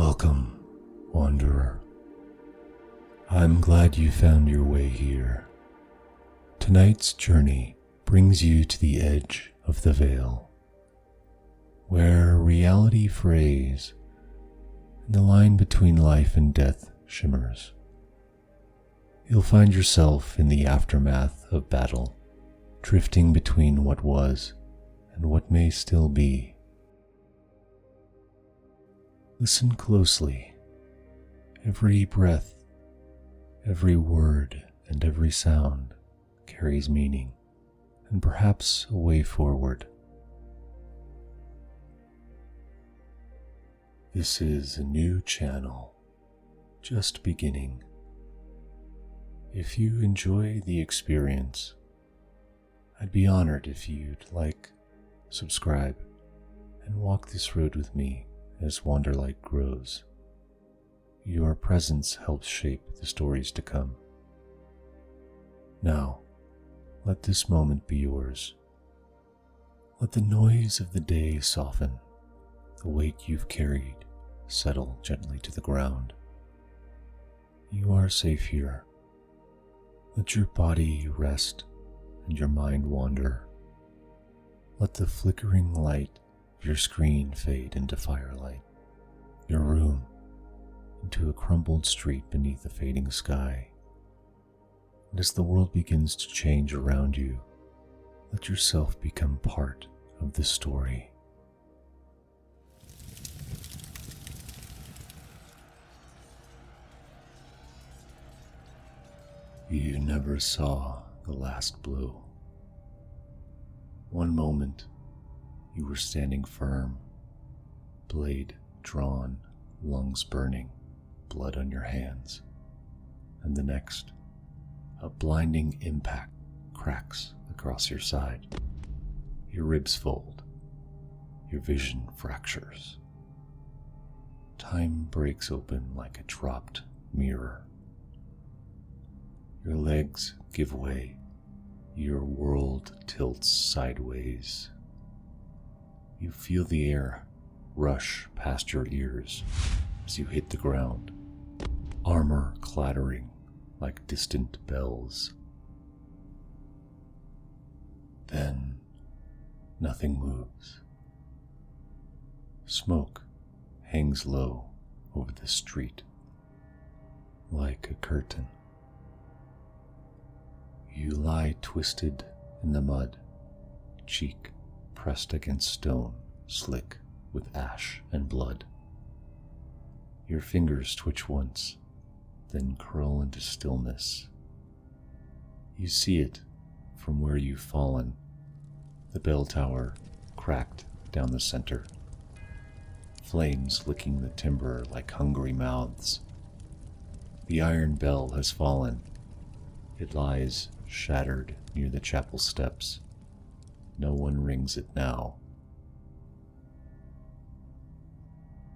Welcome, Wanderer. I'm glad you found your way here. Tonight's journey brings you to the edge of the veil, where reality frays and the line between life and death shimmers. You'll find yourself in the aftermath of battle, drifting between what was and what may still be. Listen closely. Every breath, every word, and every sound carries meaning, and perhaps a way forward. This is a new channel, just beginning. If you enjoy the experience, I'd be honored if you'd like, subscribe, and walk this road with me as Wanderlight grows. Your presence helps shape the stories to come. Now, let this moment be yours. Let the noise of the day soften, the weight you've carried settle gently to the ground. You are safe here. Let your body rest and your mind wander. Let the flickering light of your screen fade into firelight, your room into a crumbled street beneath a fading sky. And as the world begins to change around you, let yourself become part of the story. You never saw the last blow. One moment, you were standing firm, blade drawn, lungs burning, blood on your hands. And the next, a blinding impact cracks across your side. Your ribs fold. Your vision fractures. Time breaks open like a dropped mirror. Your legs give way. Your world tilts sideways. You feel the air rush past your ears as you hit the ground, armor clattering like distant bells. Then nothing moves. Smoke hangs low over the street like a curtain. You lie twisted in the mud, cheek pressed against stone, slick with ash and blood. Your fingers twitch once, then curl into stillness. You see it from where you've fallen, the bell tower cracked down the center, flames licking the timber like hungry mouths. The iron bell has fallen. It lies shattered near the chapel steps. No one rings it now.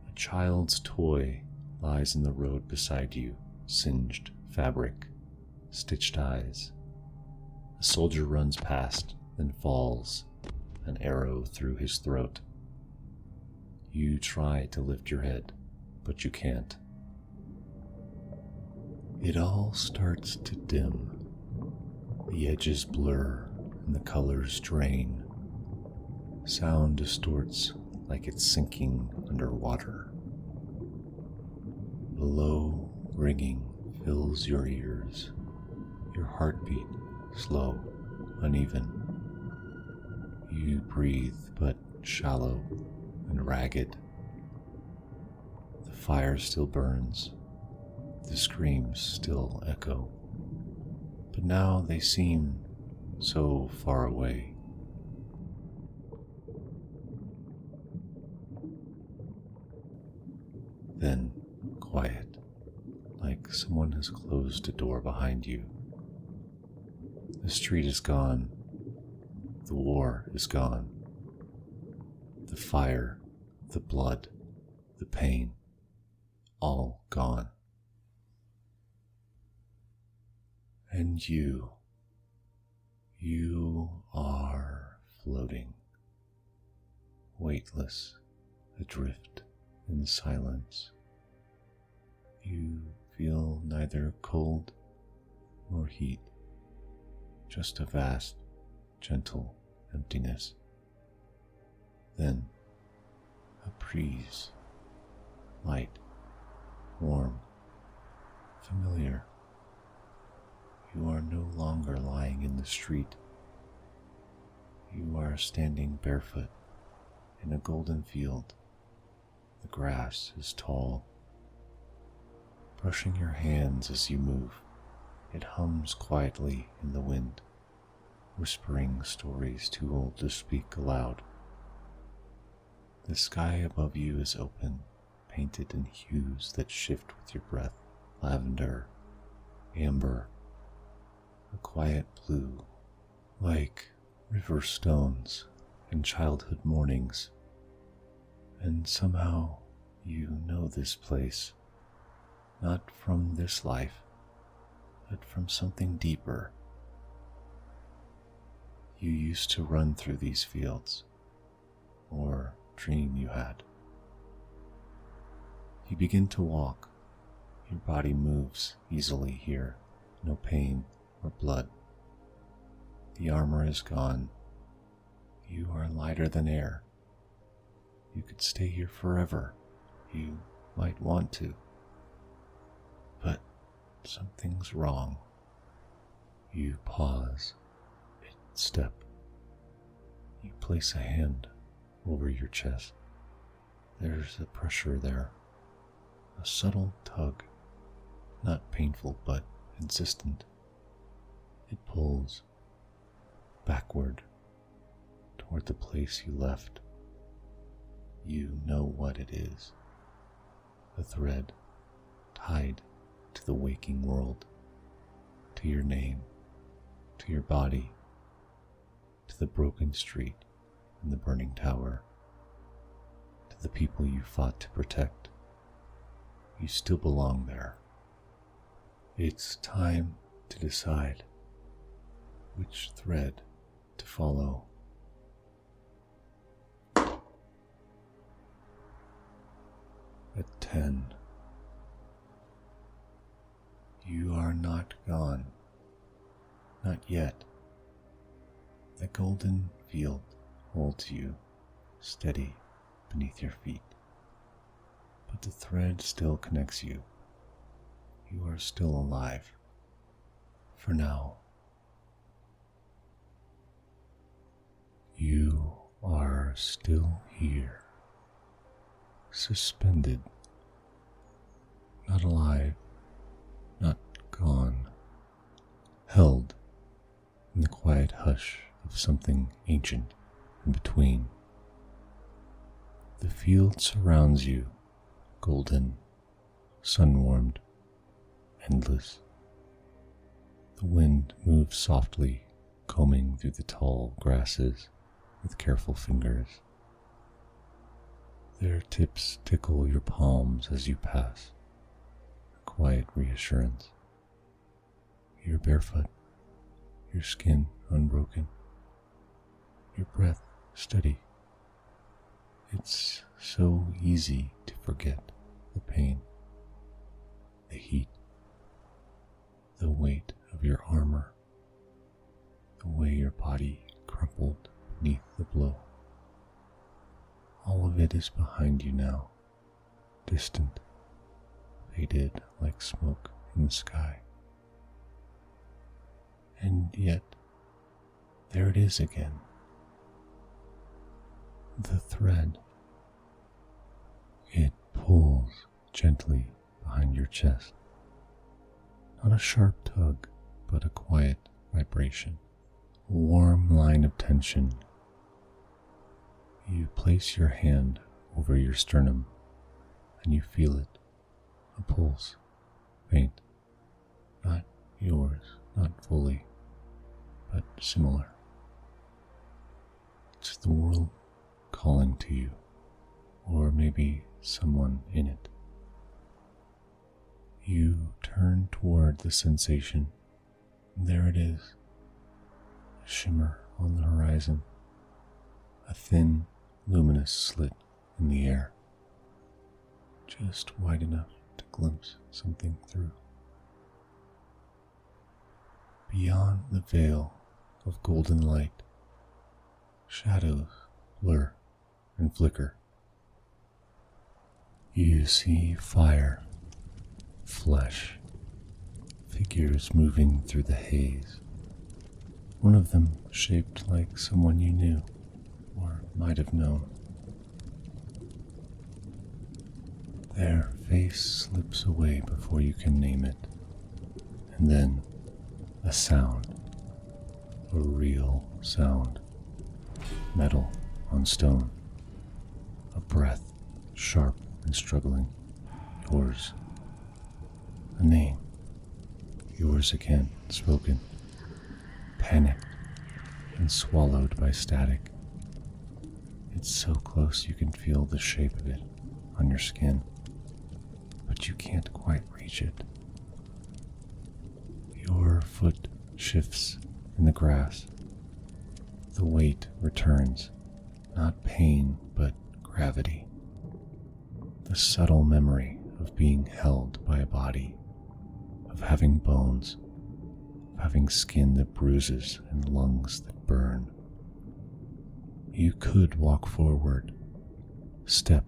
A child's toy lies in the road beside you, singed fabric, stitched eyes. A soldier runs past, then falls, an arrow through his throat. You try to lift your head, but you can't. It all starts to dim. The edges blur and the colors drain. Sound distorts like it's sinking underwater. The low ringing fills your ears, your heartbeat slow, uneven. You breathe but shallow and ragged. The fire still burns, the screams still echo, but now they seem so far away. Then quiet, like someone has closed a door behind you. The street is gone. The war is gone. The fire, the blood, the pain, all gone. And you are floating, weightless, adrift in silence, neither cold nor heat, just a vast, gentle emptiness. Then a breeze, light, warm, familiar. You are no longer lying in the street. You are standing barefoot in a golden field. The grass is tall. Brushing your hands as you move, it hums quietly in the wind, whispering stories too old to speak aloud. The sky above you is open, painted in hues that shift with your breath: lavender, amber, a quiet blue, like river stones in childhood mornings. And somehow you know this place, not from this life, but from something deeper. You used to run through these fields, or dream you had. You begin to walk. Your body moves easily here, no pain or blood. The armor is gone. You are lighter than air. You could stay here forever. You might want to. But something's wrong. You pause, mid-step. You place a hand over your chest. There's a pressure there, a subtle tug, not painful but insistent. It pulls backward toward the place you left. You know what it is. A thread tied to the waking world, to your name, to your body, to the broken street and the burning tower, to the people you fought to protect. You still belong there. It's time to decide which thread to follow. At 10, you are not gone. Not yet. The golden field holds you steady beneath your feet, but the thread still connects you. You are still alive. For now. You are still here. Suspended, not alive, not gone, held in the quiet hush of something ancient in between. The field surrounds you, golden, sun-warmed, endless. The wind moves softly, combing through the tall grasses with careful fingers. Their tips tickle your palms as you pass, a quiet reassurance. You're barefoot, your skin unbroken, your breath steady. It's so easy to forget the pain, the heat, the weight of your armor, the way your body crumpled beneath the blow. All of it is behind you now, distant, faded like smoke in the sky. And yet, there it is again. The thread. It pulls gently behind your chest. Not a sharp tug, but a quiet vibration, a warm line of tension. You place your hand over your sternum, and you feel it, a pulse, faint, not yours, not fully, but similar. It's the world calling to you, or maybe someone in it. You turn toward the sensation, and there it is, a shimmer on the horizon, a thin, luminous slit in the air, just wide enough to glimpse something through. Beyond the veil of golden light, shadows blur and flicker. You see fire, flesh, figures moving through the haze. One of them shaped like someone you knew or might have known. Their face slips away before you can name it, and then a sound, a real sound, metal on stone, a breath sharp and struggling, yours, a name, yours again, spoken, panicked and swallowed by static. It's so close you can feel the shape of it on your skin, but you can't quite reach it. Your foot shifts in the grass. The weight returns, not pain, but gravity. The subtle memory of being held by a body, of having bones, of having skin that bruises and lungs that burn. You could walk forward, step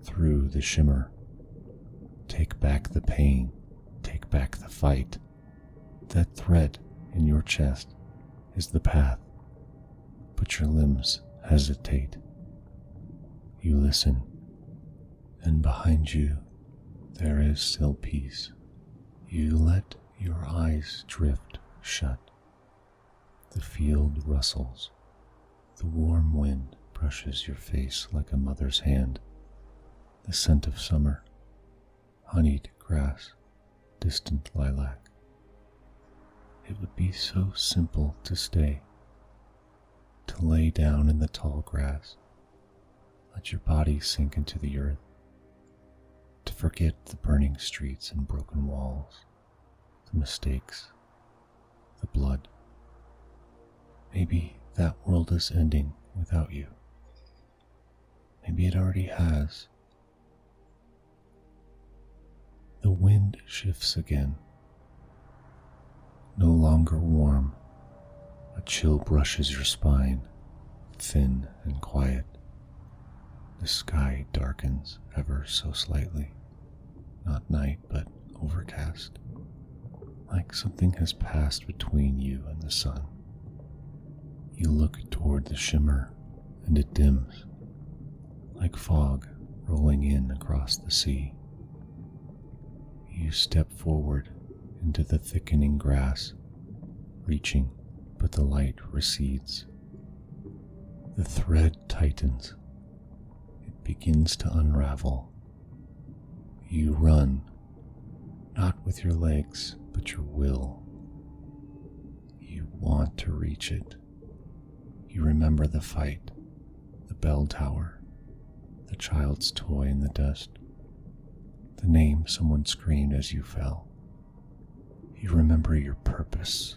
through the shimmer, take back the pain, take back the fight. That thread in your chest is the path, but your limbs hesitate. You listen, and behind you there is still peace. You let your eyes drift shut. The field rustles. The warm wind brushes your face like a mother's hand. The scent of summer, honeyed grass, distant lilac. It would be so simple to stay, to lay down in the tall grass, let your body sink into the earth, to forget the burning streets and broken walls, the mistakes, the blood. Maybe that world is ending without you. Maybe it already has. The wind shifts again. No longer warm, a chill brushes your spine, thin and quiet. The sky darkens ever so slightly, not night but overcast, like something has passed between you and the sun. You look toward the shimmer and it dims, like fog rolling in across the sea. You step forward into the thickening grass, reaching, but the light recedes. The thread tightens. It begins to unravel. You run, not with your legs, but your will. You want to reach it. You remember the fight, the bell tower, the child's toy in the dust, the name someone screamed as you fell. You remember your purpose,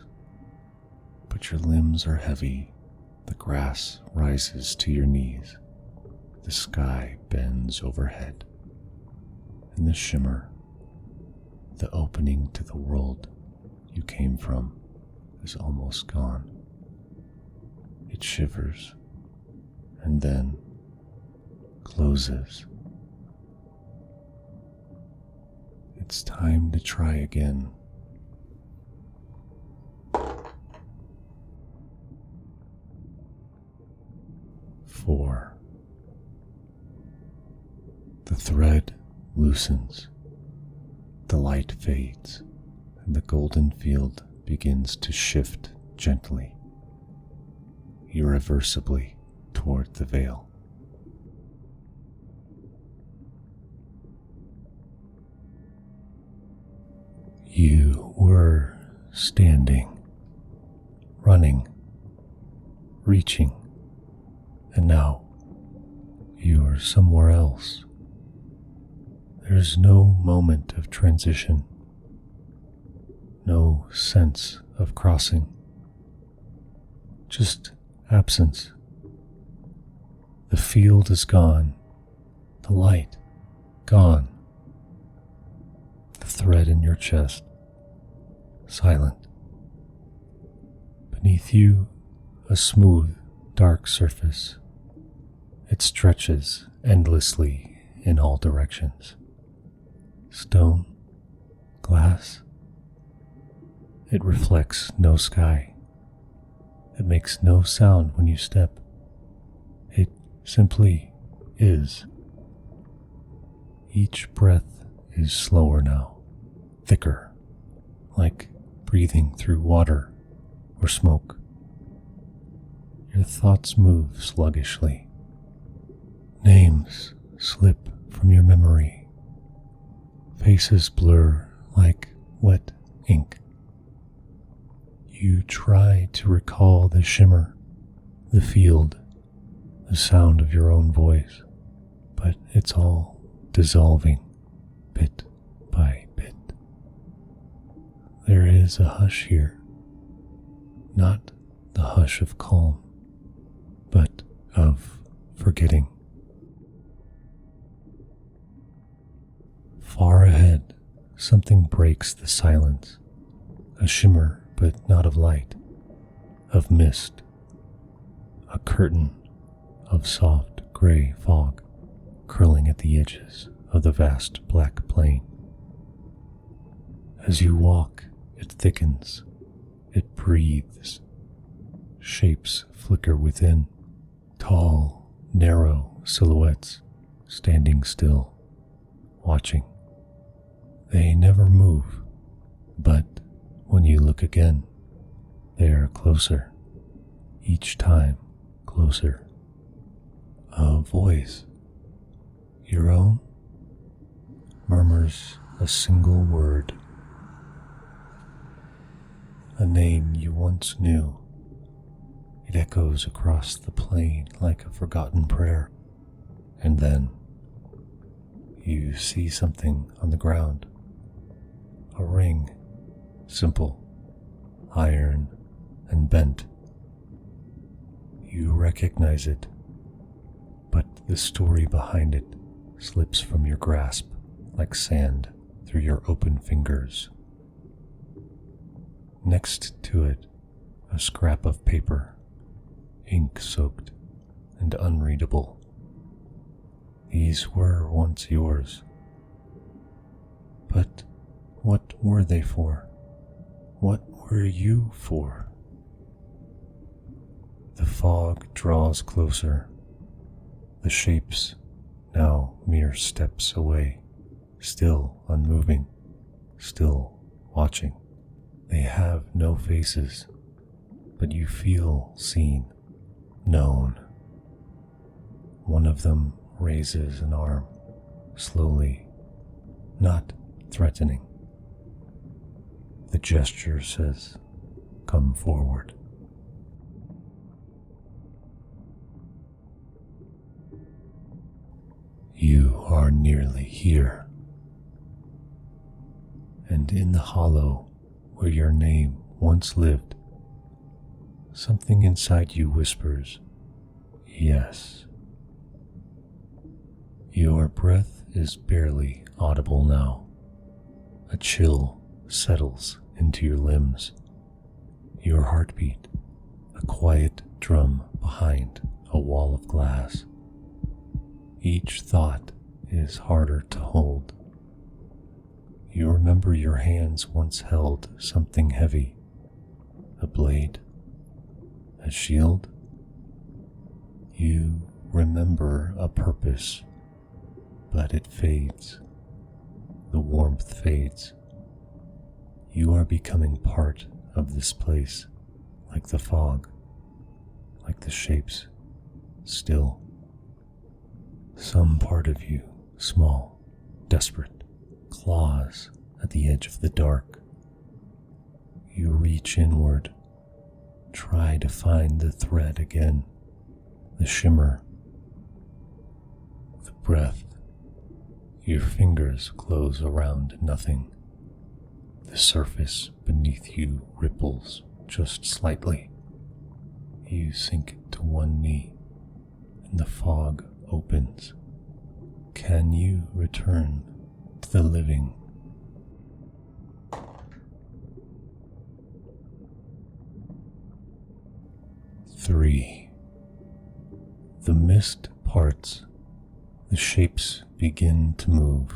but your limbs are heavy. The grass rises to your knees. The sky bends overhead. And the shimmer, the opening to the world you came from, is almost gone. It shivers and then closes. It's time to try again. Four. The thread loosens, the light fades, and the golden field begins to shift gently, irreversibly toward the veil. You were standing, running, reaching, and now you are somewhere else. There's no moment of transition, no sense of crossing, just absence. The field is gone, the light gone, the thread in your chest silent, Beneath you, a smooth, dark surface. It stretches endlessly in all directions. Stone, glass. It reflects no sky. It makes no sound when you step. It simply is. Each breath is slower now, thicker, like breathing through water or smoke. Your thoughts move sluggishly. Names slip from your memory. Faces blur like wet ink. You try to recall the shimmer, the field, the sound of your own voice, but it's all dissolving bit by bit. There is a hush here, not the hush of calm, but of forgetting. Far ahead, something breaks the silence, a shimmer but not of light, of mist, a curtain of soft gray fog curling at the edges of the vast black plain. As you walk, it thickens, it breathes. Shapes flicker within, tall, narrow silhouettes standing still, watching. They never move, but when you look again, they are closer, each time closer. A voice, your own, murmurs a single word, a name you once knew. It echoes across the plain like a forgotten prayer, and then you see something on the ground. A ring, simple, iron, and bent. You recognize it, but the story behind it slips from your grasp like sand through your open fingers. Next to it, a scrap of paper, ink-soaked and unreadable. These were once yours. But what were they for? What were you for? The fog draws closer. The shapes, now mere steps away, still unmoving, still watching. They have no faces, but you feel seen, known. One of them raises an arm, slowly, not threatening. The gesture says, "Come forward." You are nearly here. And in the hollow where your name once lived, something inside you whispers, "Yes." Your breath is barely audible now. A chill settles into your limbs. Your heartbeat, a quiet drum behind a wall of glass. Each thought is harder to hold. You remember your hands once held something heavy, a blade, a shield. You remember a purpose, but it fades. The warmth fades. You are becoming part of this place, like the fog, like the shapes, still. Some part of you, small, desperate, claws at the edge of the dark. You reach inward, try to find the thread again, the shimmer, the breath. Your fingers close around nothing. The surface beneath you ripples just slightly. You sink to one knee, and the fog opens. Can you return to the living? 3. The mist parts, the shapes begin to move,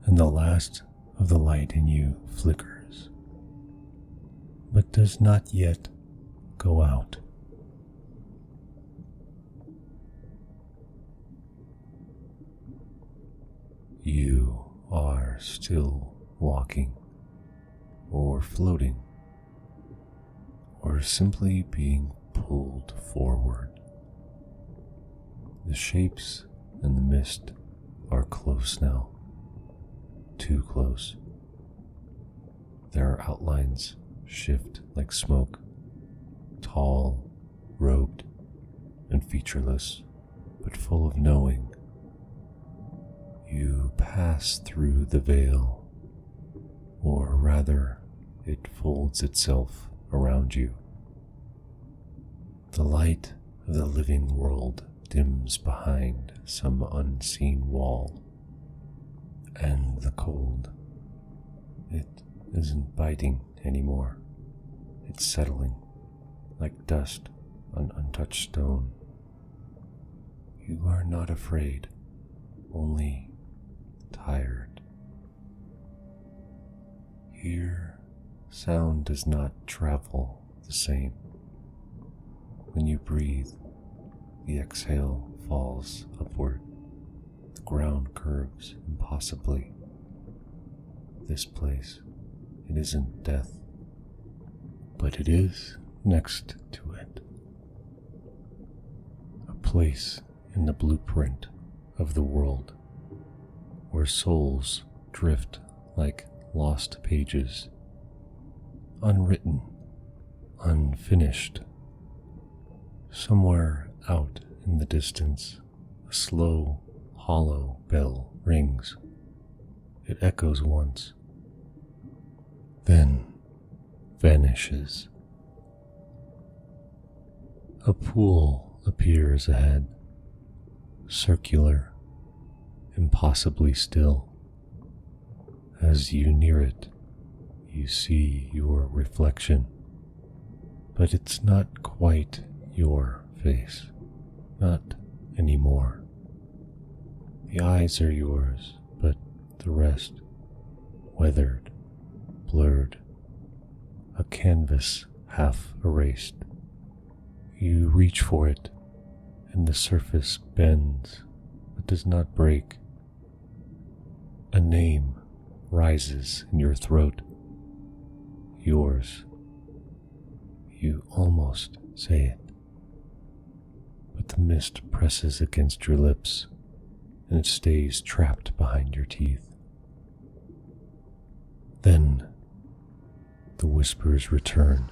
and the last of the light in you flickers, but does not yet go out. You are still walking, or floating, or simply being pulled forward. The shapes and the mist are close now, too close. Their outlines shift like smoke, tall, robed, and featureless, but full of knowing. You pass through the veil, or rather, it folds itself around you. The light of the living world dims behind some unseen wall, and the cold, it isn't biting anymore. It's settling like dust on untouched stone. You are not afraid, only tired. Here, sound does not travel the same. When you breathe, the exhale falls upward. The ground curves impossibly. This place, it isn't death, but it is next to it. A place in the blueprint of the world where souls drift like lost pages, unwritten, unfinished. Somewhere out in the distance, a slow, hollow bell rings. It echoes once, then vanishes. A pool appears ahead, circular, impossibly still. As you near it, you see your reflection, but it's not quite your face, not anymore. The eyes are yours, but the rest, weathered, blurred, a canvas half erased. You reach for it, and the surface bends, but does not break. A name rises in your throat, yours. You almost say it, but the mist presses against your lips, and it stays trapped behind your teeth. Then the whispers return,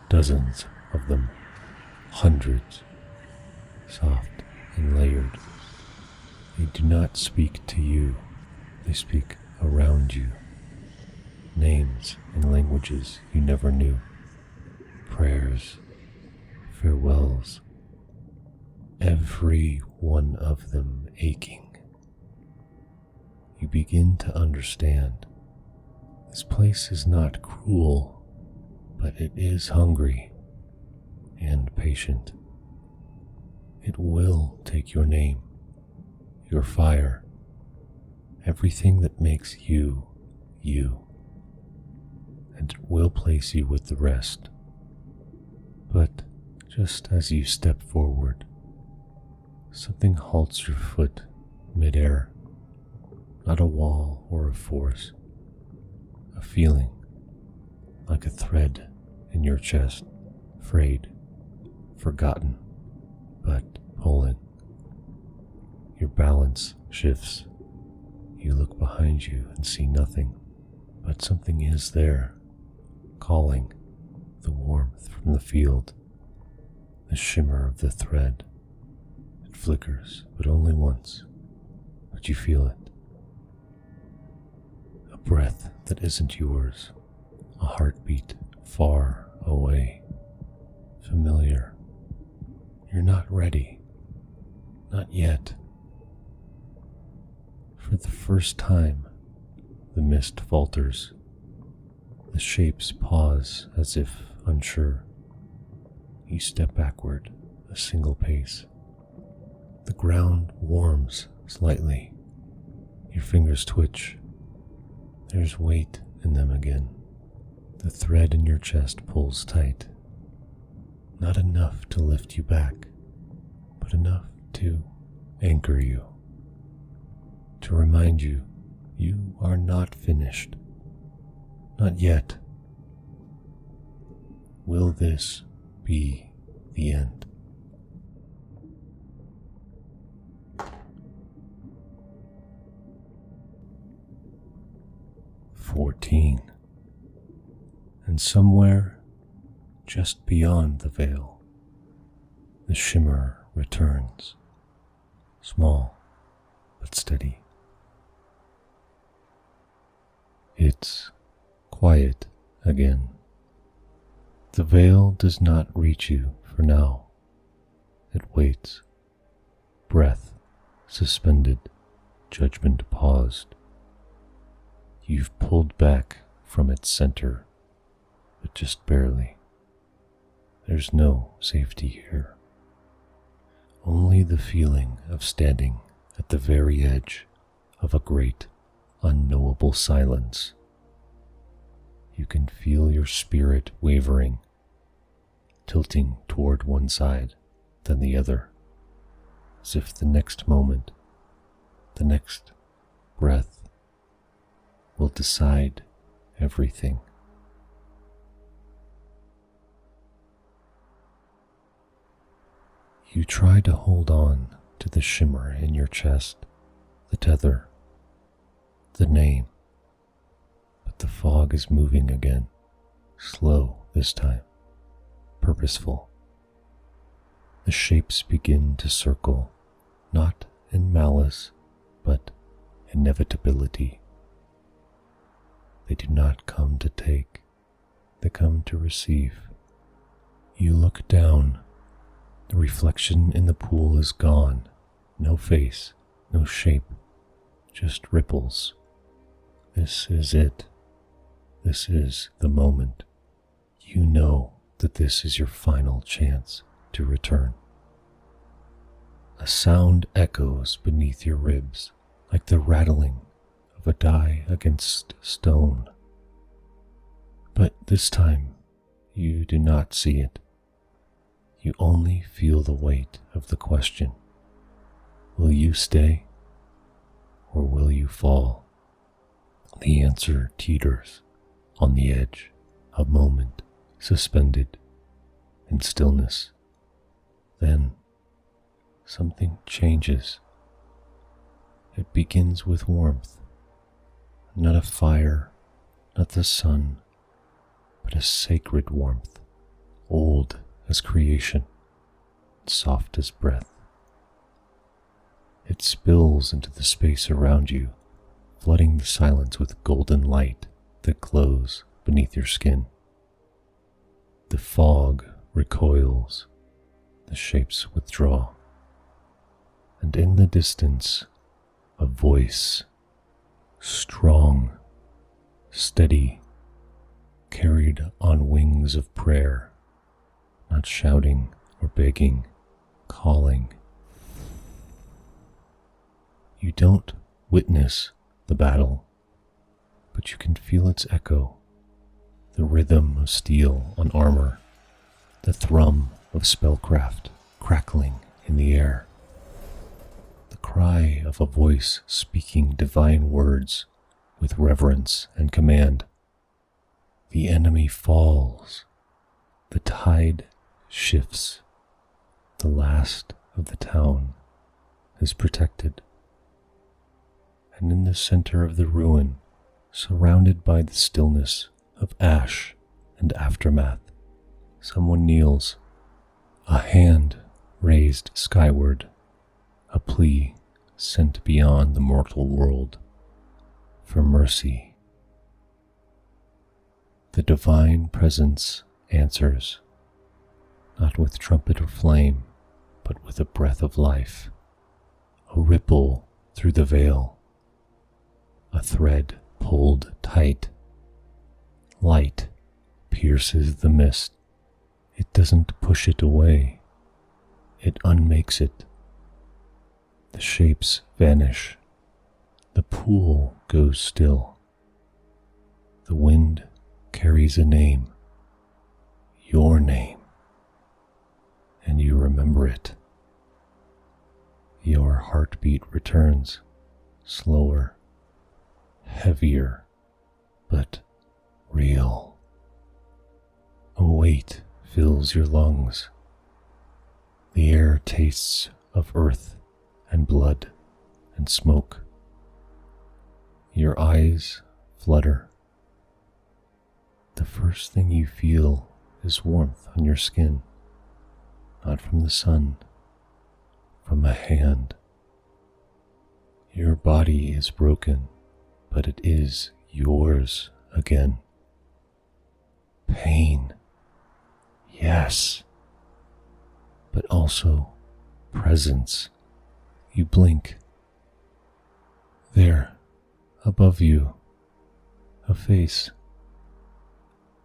dozens of them, hundreds, soft and layered. They do not speak to you, they speak around you. Names and languages you never knew, prayers, farewells, every one of them aching. You begin to understand. This place is not cruel, but it is hungry and patient. It will take your name, your fire, everything that makes you, you, and it will place you with the rest. But just as you step forward, something halts your foot midair, not a wall or a force, a feeling like a thread in your chest, frayed, forgotten, but pulling. Your balance shifts. You look behind you and see nothing, but something is there, calling, the warmth from the field, the shimmer of the thread. It flickers, but only once, but you feel it. A breath that isn't yours, a heartbeat far away, familiar. You're not ready, not yet. For the first time, the mist falters. The shapes pause as if unsure. You step backward a single pace. The ground warms slightly. Your fingers twitch. There's weight in them again. The thread in your chest pulls tight. Not enough to lift you back, but enough to anchor you. To remind you, you are not finished. Not yet. Will this be the end? "14. And somewhere just beyond the veil, the shimmer returns, small but steady. It's quiet again. The veil does not reach you for now. It waits, breath suspended, judgment paused. You've pulled back from its center, but just barely. There's no safety here. Only the feeling of standing at the very edge of a great, unknowable silence. You can feel your spirit wavering, tilting toward one side, then the other, as if the next moment, the next breath, will decide everything. You try to hold on to the shimmer in your chest, the tether, the name, but the fog is moving again, slow this time, purposeful. The shapes begin to circle, not in malice, but inevitability. They do not come to take, they come to receive. You look down. The reflection in the pool is gone. No face, no shape, just ripples. This is it. This is the moment. You know that this is your final chance to return. A sound echoes beneath your ribs, like the rattling of a die against stone. But this time, you do not see it. You only feel the weight of the question. Will you stay, or will you fall? The answer teeters on the edge, a moment suspended in stillness. Then something changes. It begins with warmth, not a fire, not the sun, but a sacred warmth, old as creation, soft as breath. It spills into the space around you, flooding the silence with golden light that glows beneath your skin. The fog recoils, the shapes withdraw, and in the distance, a voice, strong, steady, carried on wings of prayer, not shouting or begging, calling. You don't witness the battle, but you can feel its echo, the rhythm of steel on armor, the thrum of spellcraft crackling in the air, the cry of a voice speaking divine words with reverence and command. The enemy falls, the tide shifts, the last of the town is protected. And in the center of the ruin, surrounded by the stillness of ash and aftermath, someone kneels, a hand raised skyward, a plea sent beyond the mortal world for mercy. The divine presence answers, not with trumpet or flame, but with a breath of life, a ripple through the veil, a thread pulled tight. Light pierces the mist It doesn't push it away. It unmakes it. The shapes vanish. The pool goes still. The wind carries a name, your name, and you remember it. Your heartbeat returns, slower, heavier, but real. A weight fills your lungs. The air tastes of earth and blood and smoke. Your eyes flutter. The first thing you feel is warmth on your skin, not from the sun, from a hand. Your body is broken, but it is yours again. Pain, yes, but also presence. You blink. There, above you, a face,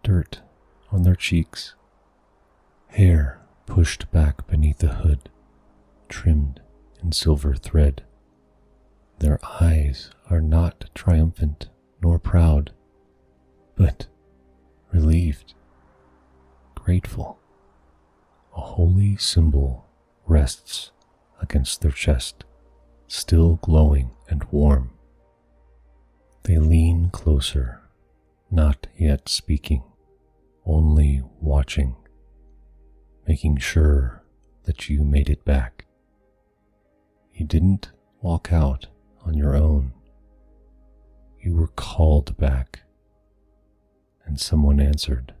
dirt on their cheeks, hair pushed back beneath the hood, trimmed in silver thread. Their eyes are not triumphant nor proud, but relieved, grateful. A holy symbol rests against their chest, still glowing and warm. They lean closer, not yet speaking, only watching, making sure that you made it back. You didn't walk out on your own. You were called back, and someone answered.